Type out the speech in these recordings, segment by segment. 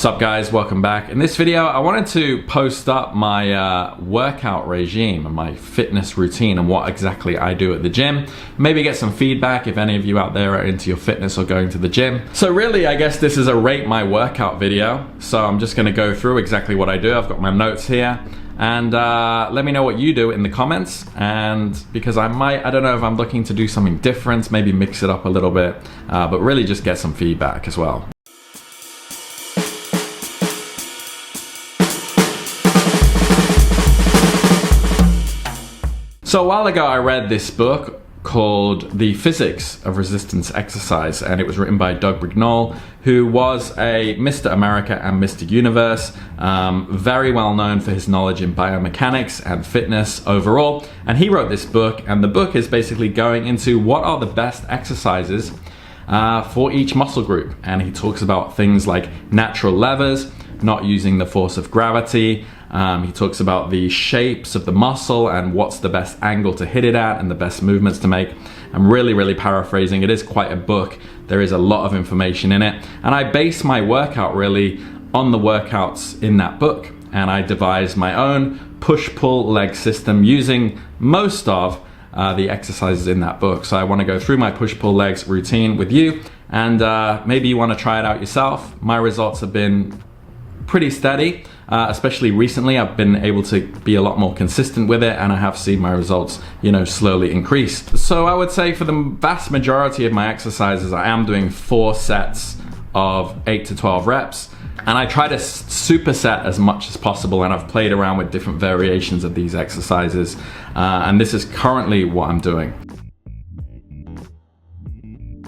What's up guys, welcome back. In this video I wanted to post up my workout regime and my fitness routine and what exactly I do at the gym. Maybe get some feedback if any of you out there are into your fitness or going to the gym. So really I guess this is a rate my workout video. So I'm just going to go through exactly what I do. I've got my notes here. And let me know what you do in the comments, and because I don't know if I'm looking to do something different, maybe mix it up a little bit, but really just get some feedback as well. So a while ago I read this book called The Physics of Resistance Exercise, and it was written by Doug Brignole, who was a Mr. America and Mr. Universe, very well known for his knowledge in biomechanics and fitness overall. And he wrote this book, and the book is basically going into what are the best exercises for each muscle group. And he talks about things like natural levers, not using the force of gravity. He talks about the shapes of the muscle and what's the best angle to hit it at and the best movements to make. I'm really paraphrasing. It is quite a book. There is a lot of information in it. And I base my workout really on the workouts in that book. And I devised my own push-pull leg system using most of the exercises in that book. So I want to go through my push-pull legs routine with you, and maybe you want to try it out yourself. My results have been pretty steady, especially recently. I've been able to be a lot more consistent with it, and I have seen my results, slowly increase. So I would say for the vast majority of my exercises, I am doing 4 sets of 8 to 12 reps, and I try to superset as much as possible, and I've played around with different variations of these exercises, and this is currently what I'm doing.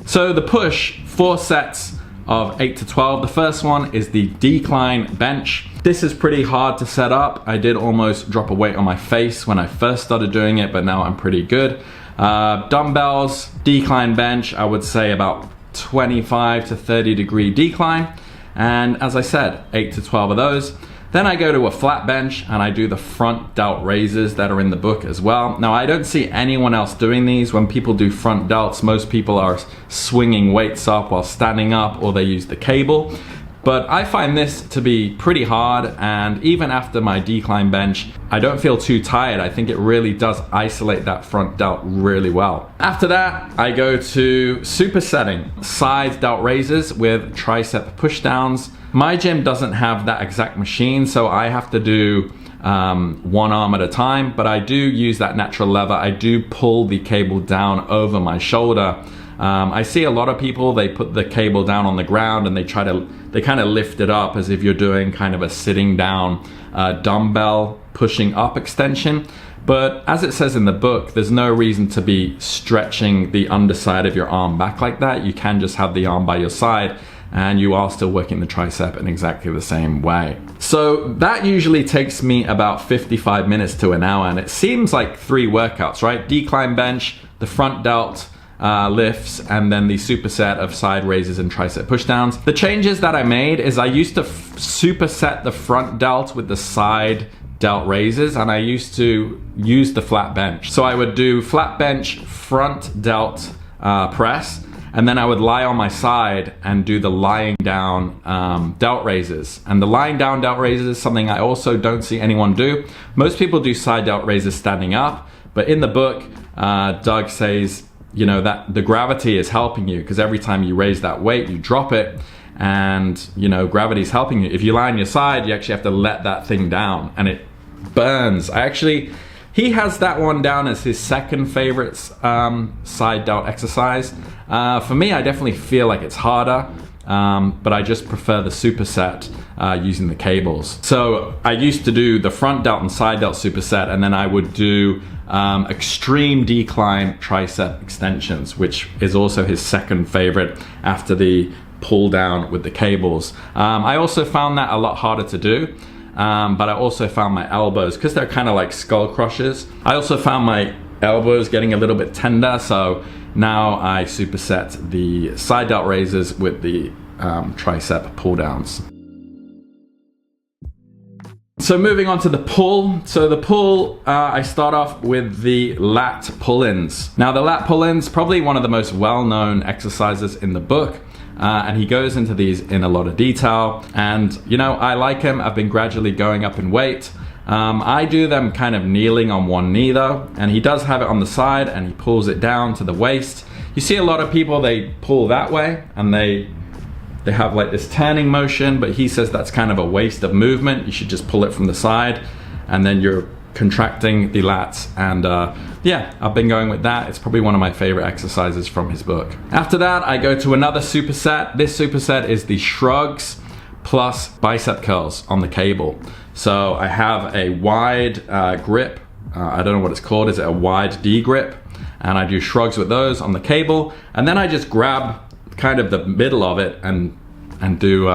So the push, 4 sets of 8 to 12. The first one is the decline bench. This is pretty hard to set up. I did almost drop a weight on my face when I first started doing it, but now I'm pretty good. Dumbbells, decline bench, I would say about 25 to 30 degree decline. And as I said, 8 to 12 of those. Then I go to a flat bench and I do the front delt raises that are in the book as well. Now I don't see anyone else doing these. When people do front delts, most people are swinging weights up while standing up, or they use the cable. But I find this to be pretty hard, and even after my decline bench, I don't feel too tired. I think it really does isolate that front delt really well. After that, I go to supersetting side delt raises with tricep pushdowns. My gym doesn't have that exact machine, so I have to do one arm at a time, but I do use that natural lever. I do pull the cable down over my shoulder. I see a lot of people, they put the cable down on the ground and they kind of lift it up as if you're doing kind of a sitting down dumbbell pushing up extension. But as it says in the book, there's no reason to be stretching the underside of your arm back like that. You can just have the arm by your side, and you are still working the tricep in exactly the same way. So that usually takes me about 55 minutes to an hour, and it seems like 3 workouts, right? Decline bench, the front delt lifts, and then the superset of side raises and tricep pushdowns. The changes that I made is I used to superset the front delt with the side delt raises, and I used to use the flat bench. So I would do flat bench, front delt press, and then I would lie on my side and do the lying down delt raises. And the lying down delt raises is something I also don't see anyone do. Most people do side delt raises standing up, but in the book, Doug says, that the gravity is helping you, because every time you raise that weight, you drop it, and gravity is helping you. If you lie on your side, you actually have to let that thing down, and it burns. He has that one down as his second favorite side delt exercise. For me, I definitely feel like it's harder, but I just prefer the superset using the cables. So I used to do the front delt and side delt superset, and then I would do extreme decline tricep extensions, which is also his second favorite after the pull down with the cables. I also found that a lot harder to do. But I also found my elbows, because they're kind of like skull crushers, I also found my elbows getting a little bit tender, so now I superset the side delt raises with the tricep pull downs. So moving on to the pull. So the pull, I start off with the lat pull-ins. Now the lat pull-ins, probably one of the most well-known exercises in the book. and he goes into these in a lot of detail. And you know, I like him. I've been gradually going up in weight. I do them kind of kneeling on one knee though, and he does have it on the side and he pulls it down to the waist. You see a lot of people, they pull that way and they have like this turning motion, but he says that's kind of a waste of movement. You should just pull it from the side and then you're contracting the lats. And yeah, I've been going with that. It's probably one of my favorite exercises from his book. After that, I go to another superset. This superset is the shrugs plus bicep curls on the cable. So I have a wide grip. I don't know what it's called. Is it a wide D grip? And I do shrugs with those on the cable. And then I just grab kind of the middle of it and do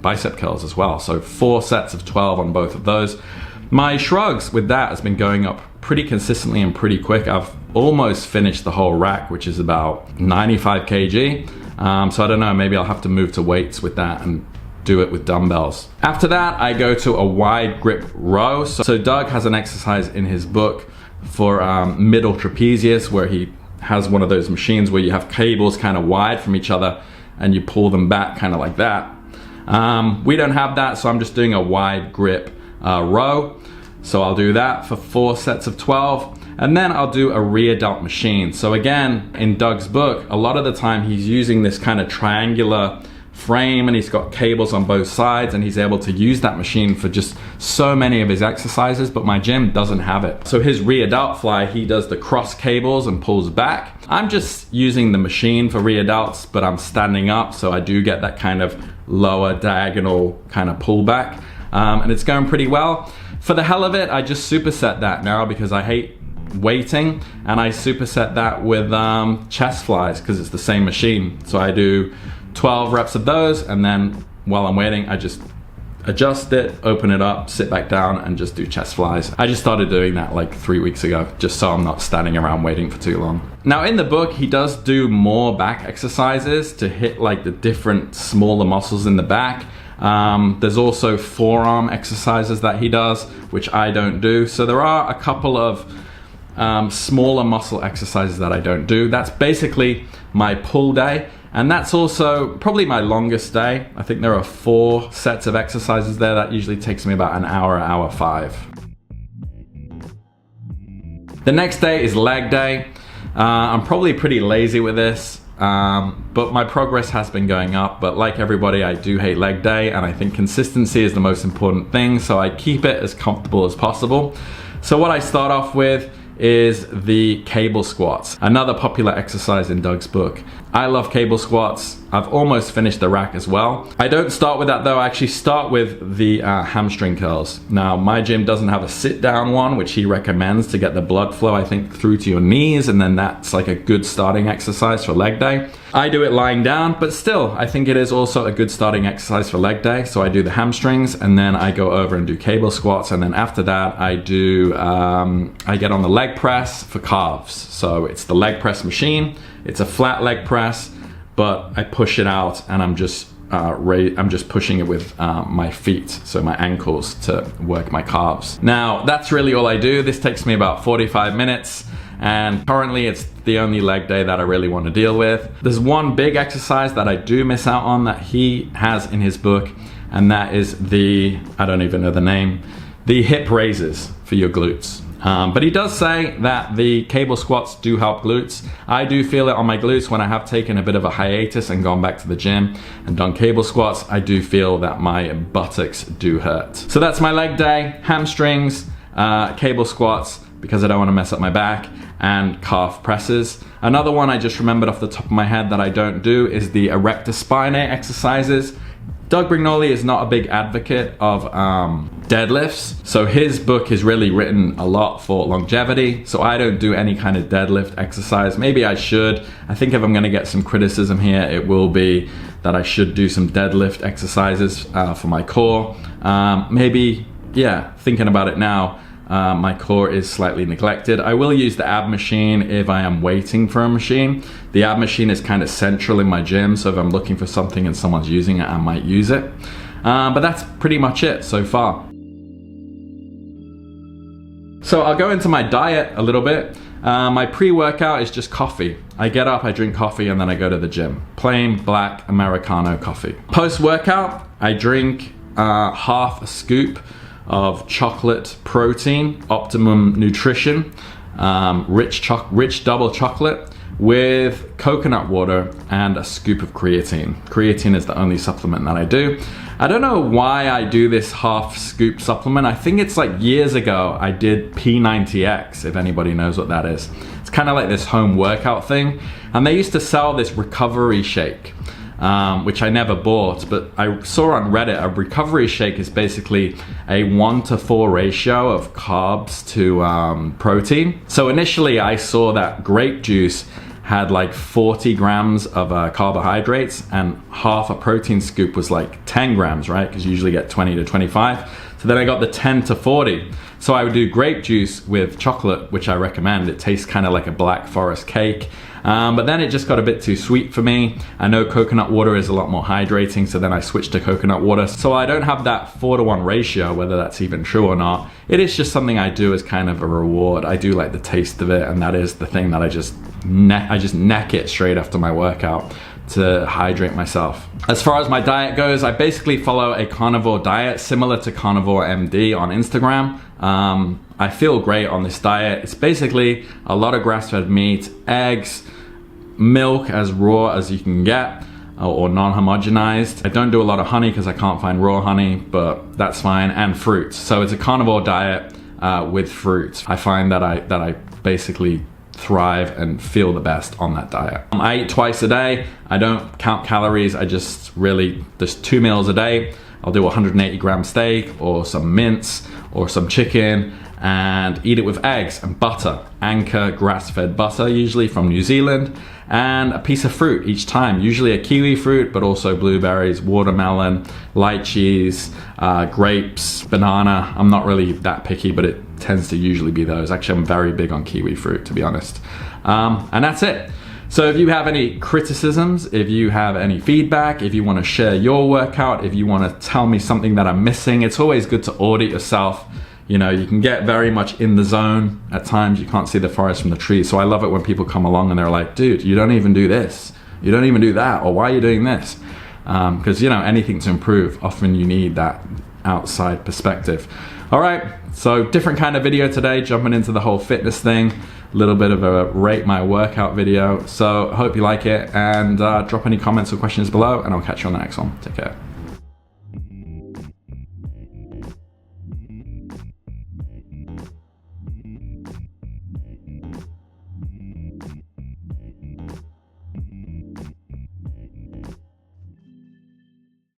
bicep curls as well. So 4 sets of 12 on both of those. My shrugs with that has been going up pretty consistently and pretty quick. I've almost finished the whole rack, which is about 95 kg. So I don't know, maybe I'll have to move to weights with that and do it with dumbbells. After that, I go to a wide grip row. So Doug has an exercise in his book for middle trapezius, where he has one of those machines where you have cables kind of wide from each other and you pull them back kind of like that. We don't have that, so I'm just doing a wide grip row. So I'll do that for 4 sets of 12, and then I'll do a rear delt machine. So again, in Doug's book, a lot of the time he's using this kind of triangular frame and he's got cables on both sides, and he's able to use that machine for just so many of his exercises, but my gym doesn't have it. So his rear delt fly, he does the cross cables and pulls back. I'm just using the machine for rear delts, but I'm standing up, so I do get that kind of lower diagonal kind of pullback, and it's going pretty well. For the hell of it, I just superset that now because I hate weighting, and I superset that with chest flies because it's the same machine. So I do 12 reps of those, and then while I'm waiting, I just adjust it, open it up, sit back down, and just do chest flies. I just started doing that like 3 weeks ago, just so I'm not standing around waiting for too long. Now in the book, he does do more back exercises to hit like the different smaller muscles in the back. There's also forearm exercises that he does, which I don't do. So there are a couple of smaller muscle exercises that I don't do. That's basically my pull day. And that's also probably my longest day. I think there are 4 sets of exercises there. That usually takes me about an hour, hour 5. The next day is leg day. I'm probably pretty lazy with this, but my progress has been going up. But like everybody, I do hate leg day, and I think consistency is the most important thing. So I keep it as comfortable as possible. So what I start off with is the cable squats, another popular exercise in Doug's book. I love cable squats. I've almost finished the rack as well. I don't start with that though. I actually start with the hamstring curls. Now my gym doesn't have a sit down one, which he recommends to get the blood flow, I think, through to your knees, and then that's like a good starting exercise for leg day. I do it lying down, but still I think it is also a good starting exercise for leg day. So I do the hamstrings, and then I go over and do cable squats, and then after that I do I get on the leg press for calves. So it's the leg press machine. It's a flat leg press, but I push it out, and I'm just pushing it with my feet, so my ankles, to work my calves. Now that's really all I do. This takes me about 45 minutes, and currently it's the only leg day that I really want to deal with. There's one big exercise that I do miss out on that he has in his book, and that is the, I don't even know the name, the hip raises for your glutes. But he does say that the cable squats do help glutes. I do feel it on my glutes when I have taken a bit of a hiatus and gone back to the gym and done cable squats. I do feel that my buttocks do hurt. So that's my leg day: hamstrings, cable squats, because I don't want to mess up my back, and calf presses. Another one I just remembered off the top of my head that I don't do is the erector spinae exercises. Doug Brignole is not a big advocate of deadlifts, so his book is really written a lot for longevity, so I don't do any kind of deadlift exercise. Maybe I should. I think if I'm going to get some criticism here, it will be that I should do some deadlift exercises for my core. Maybe, yeah, thinking about it now, my core is slightly neglected. I will use the ab machine if I am waiting for a machine. The ab machine is kind of central in my gym, so if I'm looking for something and someone's using it, I might use it. But that's pretty much it so far. So I'll go into my diet a little bit. My pre-workout is just coffee. I get up, I drink coffee, and then I go to the gym. Plain black Americano coffee. Post-workout, I drink half a scoop of chocolate protein, Optimum Nutrition, rich double chocolate with coconut water and a scoop of creatine. Creatine is the only supplement that I do. I don't know why I do this half scoop supplement. I think it's like years ago I did P90X, if anybody knows what that is. It's kind of like this home workout thing. And they used to sell this recovery shake, which I never bought, but I saw on Reddit a recovery shake is basically a 1:4 ratio of carbs to protein. So initially I saw that grape juice had like 40 grams of carbohydrates and half a protein scoop was like 10 grams, right? Because you usually get 20 to 25. So then I got the 10 to 40. So I would do grape juice with chocolate, which I recommend. It tastes kind of like a Black Forest cake. But then it just got a bit too sweet for me. I know coconut water is a lot more hydrating, so then I switched to coconut water. So I don't have that 4:1 ratio, whether that's even true or not. It is just something I do as kind of a reward. I do like the taste of it, and that is the thing that I just neck it straight after my workout to hydrate myself. As far as my diet goes, I basically follow a carnivore diet similar to Carnivore MD on Instagram. I feel great on this diet. It's basically a lot of grass-fed meat, eggs, milk as raw as you can get, or non-homogenized. I don't do a lot of honey because I can't find raw honey, but that's fine, and fruits. So it's a carnivore diet with fruits. I find that I basically thrive and feel the best on that diet. I eat twice a day. I don't count calories. I just really, there's 2 meals a day. I'll do 180 gram steak or some mince or some chicken and eat it with eggs and butter. Anchor grass-fed butter, usually from New Zealand, and a piece of fruit each time. Usually a kiwi fruit, but also blueberries, watermelon, lychees, grapes, banana. I'm not really that picky, but it tends to usually be those. Actually, I'm very big on kiwi fruit, to be honest. And that's it. So if you have any criticisms, if you have any feedback, if you want to share your workout, if you want to tell me something that I'm missing, it's always good to audit yourself. You know, you can get very much in the zone. At times you can't see the forest from the trees. So I love it when people come along and they're like, dude, you don't even do this. You don't even do that. Or why are you doing this? Because, you know, anything to improve, often you need that outside perspective. All right, so different kind of video today, jumping into the whole fitness thing. A little bit of a rate my workout video. So I hope you like it, and drop any comments or questions below, and I'll catch you on the next one. Take care.